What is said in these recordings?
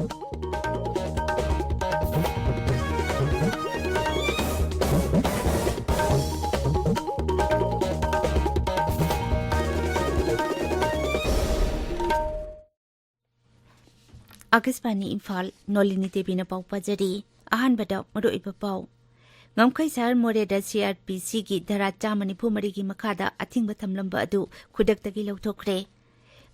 Akisbani Imphal Nolini Tebina Pau Pajari Ahanbada Madu Ipa Pau Ngamkai Sahar Moreda CRPC ki Dwijamani Pumari ki Makada Athingba Thamlamba adu Khudaktagi Lauthokre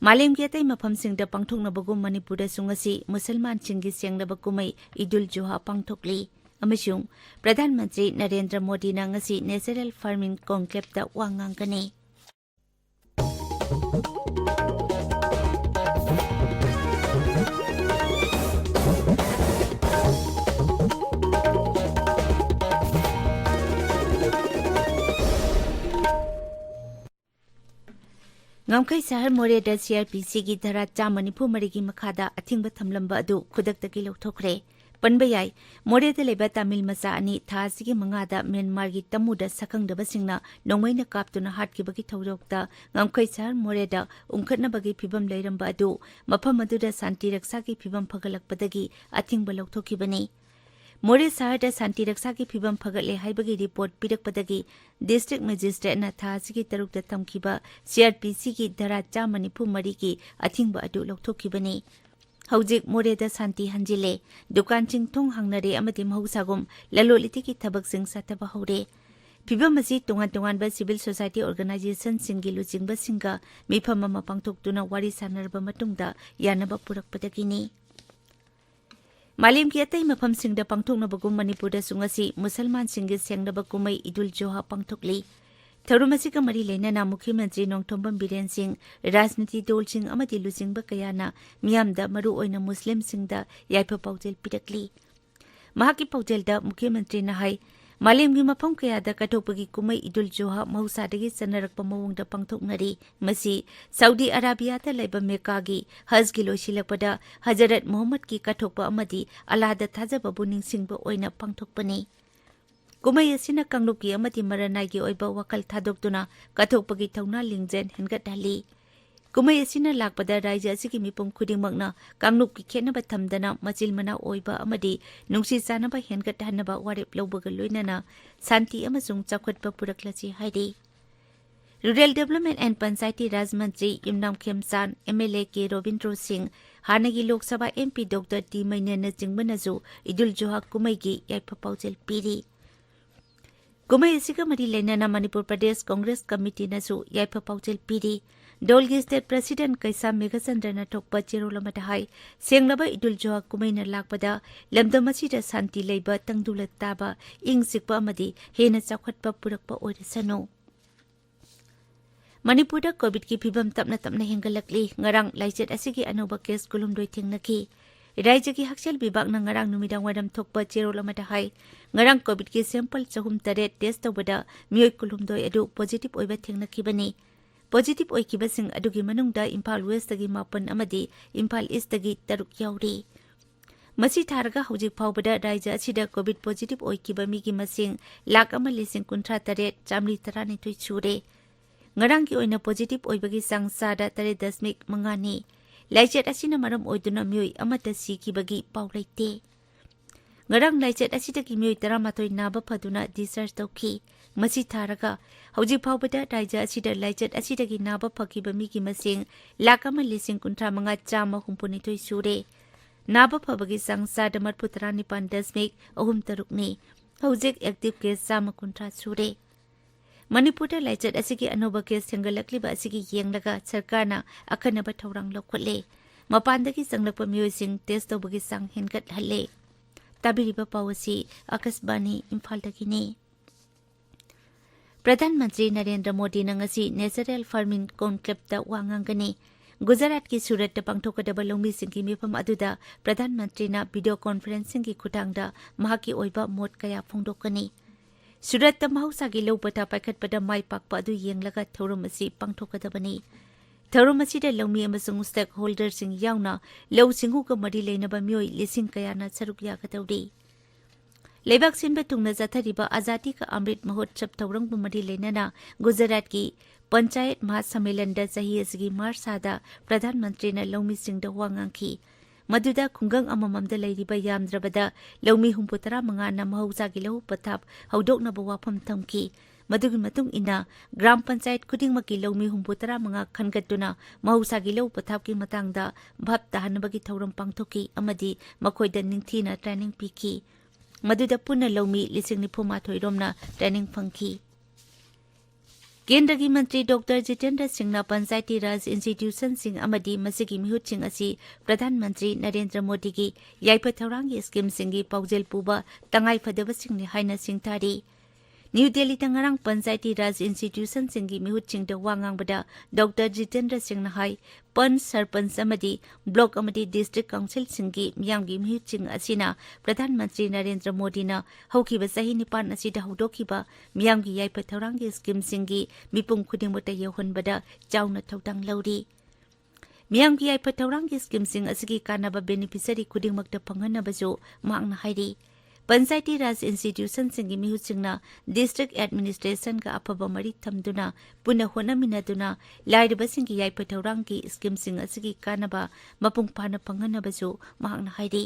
Malem ki atai mafamsingda pangthoknabagum Manipurda sungasi Musalman chingi sengnaba kumai Idul Joha pangthokli amasung Pradhan Mantri Narendra Modi na ngasi Natural Farming Conclave da wangangkani Ngamkai Sahar Moreda CRPC ki Dwijamani Pumari ki Makada Athingba Thamlamba adu Khudaktagi Lauthokre Panbayai Moreda leba Tamil macha ani thasigi mangada Myanmar gi tamuda sakangdaba singna nongmaina kaptuna hatkibagi thawrokta Ngamkai Sahar Moreda umkhatnabagi phibam leiramba adu mafam aduda santi raksa ki phibam phagalakpadagi athingba lauthokibani More Sahada Santi Raksa ki phibam phagatle haibagi report pirakpadagi district magistrate na thasigi tarukta tamkiba CRPC ki Dwijamani Pumari ki athingba adu lauthokibani Haujik Moreda Santi hanjile dukan chingthong hangnare amati mahusagum laloliti ki thabaksing sataba hore phibam asi tongan ba civil society organization singi luchingba singa mifam ama pangthoktuna wari sanarba matungda yanaba purakpadagini Malim ki atai mafam singda pangthoknabagum Manipurda sungasi Musalman singi sengnaba kumai Idul Joha pangthokli Tharumasi ka mari leinana Mukhyamantri Nongthombam Biren Singh Rajniti Dol Singh amati luchingba kayana miyamda maru oina Muslim singda yaipa paujel pirakli Mahaki paujelda Mukhyamantri na hai Malimgi mafam kayada kathokpagi kumai Idul Joha mahusadagi sanarakpa mawongda pangthoknari masi Saudi Arabia ta laiba Mecca gi Hajj gi loisilakpada Hazrat Muhammad ki kathokpa amadi Allahda thajaba bu ningsingba oina pangthokpani kumai asina kangluki amati maranai gi oiba wakal thadoktuna kathokpagi thauna lingjen hengatali kumai asina lakpada raija asigi mipum khudingmakna kanglup ki khenaba thamdana machil mana oiba amadi nungsi sanaba hengathanaba warep lawbaga loinana santi amasung chakhatpa puraklachi haidi Rural Development and Panchayati Raj Mantri Imnam Khemsan MLA K Robindro Singh Hanagi Lok Sabha MP Dr T Mainena Jingbanazu Idul Joha kumai gi yaipa paujel piri kumai asiga mari leinana Manipur Pradesh Congress Committee nasu yaipa paujel piri Dolgi State President Kaisa Meghachandra thokpa cherolamata hai senglaba Idul Joha kumaina lakpada lamdamasi da santi leiba tangdulat taba ing sikpa amadi hena chakhatpa purakpa oirisano Manipurda COVID ki phibam tapna hengalakli ngarang laichet asigi anoba case kulumdoi thingnaki Raija ki Hakshel Bibak na ngarang numidang wadam thokpa cherolamata hai ngarang COVID ki sample 3 test tawbada miyoi kulumdoi adu positive oiba thingnakibani Positive oikibasing adugi manungda Imphal West tagi 9 amadi Imphal East tagi 3 yauri Masi tharga hojik phawbada raija asida COVID positive oikiba migi masing lakh ama lising 53,932 chure ngarang ki oina positive oibagi sangsada 3.5 ni laichet asina maram oiduna myoi amata sikibagi pawlaite ngarang laichet asida ki myoi 13 naba phaduna discharge tawki Masi tharaka hojik phawbada raija asida laichet asidagi naba phakiba migi masing lakh ama lising 53,932 chure naba phabagi sangsada 39.3 ni hojik active case 100 chure Manipurda laichet asigi anoba case hengalakliba asigi yenglaga sarkarna akhanaba thorang lokhotle mapandagi sanglakpa miyosing test tawbagi sang hengat halle tabiriba pawasi Akasbani Imphal dagini Pradhan Mantri Narendra Modi na ngasi Natural Farming Conclave da wangangani Gujarat ki Surat da pangthokadaba longmi singki mifam aduda Pradhan Mantri na video conferencing ki khutangda mahaki oiba mot kaya phongdokani Surat da mahusagi lobata paikhatpada mai pakpa adu yenglaga thorum asi pangthokadabani thorum asi da longmi amasung stakeholder sing yauna lau singhu ka mari leinaba myoi lising kayana saruk yagatawdi Lebak Sinba Tungna Zathariba Azati ka Amrit Mahotsav Thawrang Bumari Leinana Gujarat ki Panchayat Mahasammelan da Sahi asigi Marsada Pradhan Mantri na Longmi Singh da Wangangki Maduda khungang amamamda lairiba yamdrabada laumi 35 na mahawsagi lau pathap haudoknaba wafam thamki. Madugi matung ina Gram Panchayat khudingmaki laumi 35 khangatuna mahawsagi lau pathapki matangda bhap tahanabagi thauram pangthoki amadi makoida ningthina training piki. Maduda punna laumi 19 romna training phangki. केंद्र की मंत्री doctor Jitendra Singh ने पंचायती Raj institution Singh अमदी मसिगी मिहुत Singh असी प्रधानमंत्री नरेंद्र मोदी की याइपा थौरांगी scheme सिंगी पाउजेल पुबा तंगाई फदब Singh ने हाइना सिंह थारी न्यू दिल्ली तंगारंग पंचायती राज इंस्टीट्यूशन सिंगी मिहुत सिंह वांगांग बदा डॉक्टर जितेंद्र सिंह ने हाई पंच सरपंच अमदी ब्लॉक अमदी डिस्ट्रिक्ट काउंसिल सिंगी मियांगी मिहुत सिंह असीना प्रधानमंत्री नरेंद्र मोदी ने हौखिबा सही निपान असीदा हौदोखिबा मियांगी याइपा थौरांगी स्कीम सिंगी मिपुंग खुदिंगमता यौहनबदा चाउना थौदांग लौरी मियांगी याइपा थौरांगी स्कीम सिंग असिगी कानाबा बेनिफिशियरी खुदिंगमक्ता फंगनबजो मांगना हाइरी पंचायती राज इंस्टीट्यूशन सिंगी मिहुत सिंगना डिस्ट्रिक्ट एडमिनिस्ट्रेशन का अफबा मरी थमदुना पुनः होनमिनदुना लाइरबा सिंगी याइपा थौरांगी स्कीम सिंग असिगी कानाबा मपुंग फाना फंगनबजो मांगना हाइरी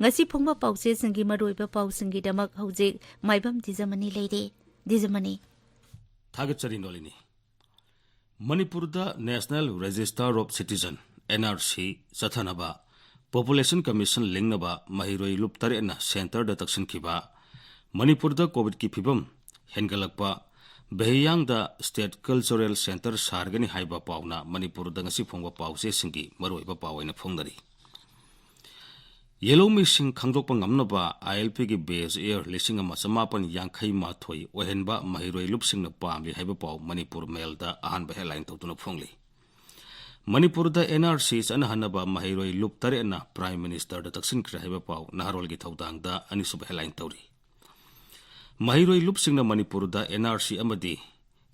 ngasi phongba pause singi maroiba pau singi damak hojek maibam dijamani leire dijamani thagachari nolini manipurda national register of citizen nrc sathanaba population commission lingnaba mahiroi luptare na center da taksin khiba manipurda covid ki phibam hengalakpa behiyang da state cultural center sargani haiba pauna manipurda ngasi phongba pause singi maroiba pawaina phongdari Yellow missing Kangdok Pangamnaba, ILP base air listing a Masamapan Yankai Matoi, Wahenba, Mahiroi Lupsing the Pamli Habapo, Manipur Melda, Ahan Beheline Totuna Pongli. Manipur the NRCs and Hanaba Mahiroi Luptarena, Prime Minister, the Taksin Krahabapo, Naharol Gitaudang, the Anisub Heline Tori. Mahiroi Lupsing the Manipur the NRC Amadi,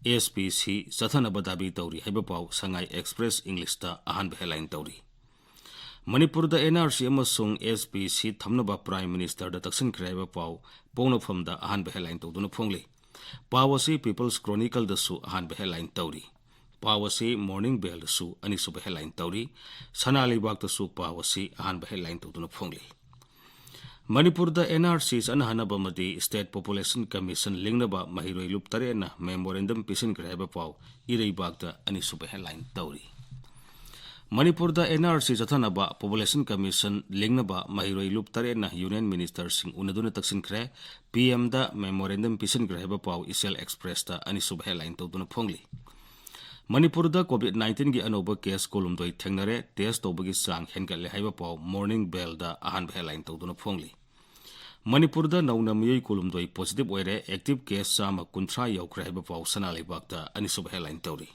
ASPC, Satanabadabi Tori, Habapo, Sangai Express English, the Ahan Beheline Tori. Manipur the NRC amasung SPC thamnaba Prime Minister da taksin kraiba pau pona from the ahan beheline to duna phongli pawasi People's Chronicle da su ahan beheline tauri pawasi Morning Bell da su ani su beheline tauri sanali bak da su pawasi ahan beheline to duna phongli Manipur the NRC's anhanaba madi State Population Commission lingnaba mahiroi luptare na memorandum pisin kraiba pau irei bak da ani su beheline tauri Manipur the NRC Sathanaba Population Commission Lingnaba Mahiroi Luptare na Union Minister Sing Unaduna Taksin Kre PM da Memorandum Pisin Graheba Pau Isel Express da Anisub Headline Toduna Pongli Manipur da COVID-19 gi anoba case kolum doi thengnare test tobagi sang hengal haiba Pau Morning Bell da ahan headline Toduna Pongli Manipur da nauna miyoi kolum doi positive oire active case sama kuntra yaukre haiba Pau sanali bakta Anisub Headline Tori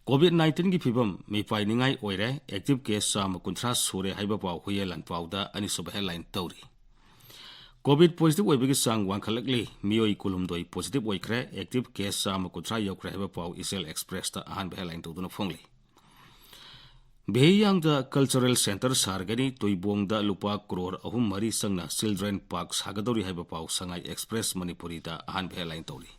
COVID-19 की फिबम मिपाई निंगाई ओइरे active case साम कुंथ्रा सोरे हाइबा पाउ हुयेलन पाउदा अनि सुब headline तौरी covid positive ओइबगी सांग वांखलकली मियोई कुलुमदोई पॉजिटिव ओइख्रे एक्टिव केस साम कुंथ्रा योख्रे हाइबा पाउ इसेल एक्सप्रेस ता आहान हेडलाइन तौदुना फोंगली बेयांग द कल्चरल सेंटर सारगनी तोइबोंग द लुपा करोड़ अहुम मरी संगना चिल्ड्रन पार्क सागदोरी हाइबा पाउ संगाई एक्सप्रेस मणिपुरी दा आहान headline तौरी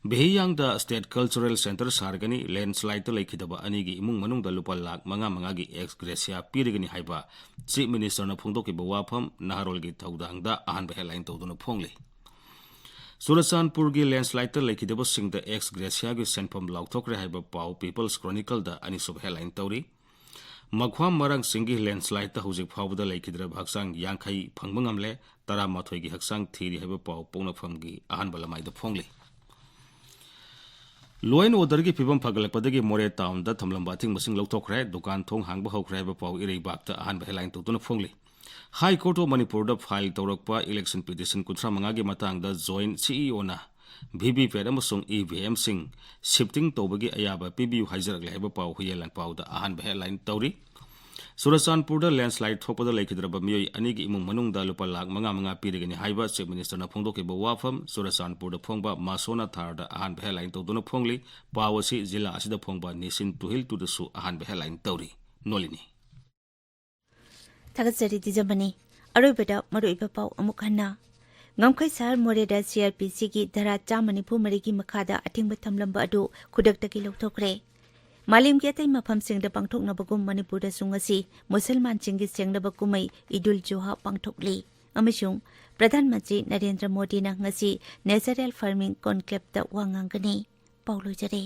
Behiyang the State Cultural Center Sargani landslide to Lakidaba Anigi Imung Manung the Lupa Lak Manga Mangagi ex Gracia Pirigani Haiba, Chief Minister na Pundoki Bawapam, Naharolgi Taudang da Ahan Beheline Toduna Pongli. Surasan Purgi landslide to Lakidaba sing the ex Gracia Senpam Lautokre Haiba Pau People's Chronicle da Anisub Headline Tauri. Makwam Marang Singi landslide to Huzik Pau the Lakidra Haksang Yankai Pangmangamle, Tara Matoigi Haksang Thiri Haiba Pau Pona Famgi, Ahan Balamai the Pongli. Law and order gi pibam pagalakpadagi more town da thamlamba thing masing lawthokre dukan thong hangba hokre ba pau irei bakta ahan headline to tuna phongli High Court of Manipur da file tawrakpa election petition kuthra manga gi matang da joint CEO na VVPAT amasung EVM sing shifting tobagi ayaba PBU haijarak leba pau huyelan pau da ahan headline tawri Surasanpur da landslide thopada laikhidraba miyoi anigi imung manung da lupa lak manga pirigani haiba Chief Minister na phongdoki ba wafam Surasanpur da phongba masona thar da ahan headline tawduna phongli pawasi jila asida phongba nisin tuhil tu da su ahan headline tawri Nolini Thagatsari Dwijamani Arobeda Maroiba Pau Amukhanna Ngamkai Sar Moreda CRPC ki Dhara Chamani Pumari ki Makada Atingba Thamlamba adu Kudaktaki Lawthokre मालेमगी अतै मफमसिंगदा पांथोकनबगुम मणिपुरदसु ngasi मुसलमानसिंगी सेंगनब कुमै ईदुल जोहा पांथोकली अमसुंग प्रधानमंत्री नरेंद्र मोदी ना ngasi natural farming conclave दा वांगांगनी पाउलोजरे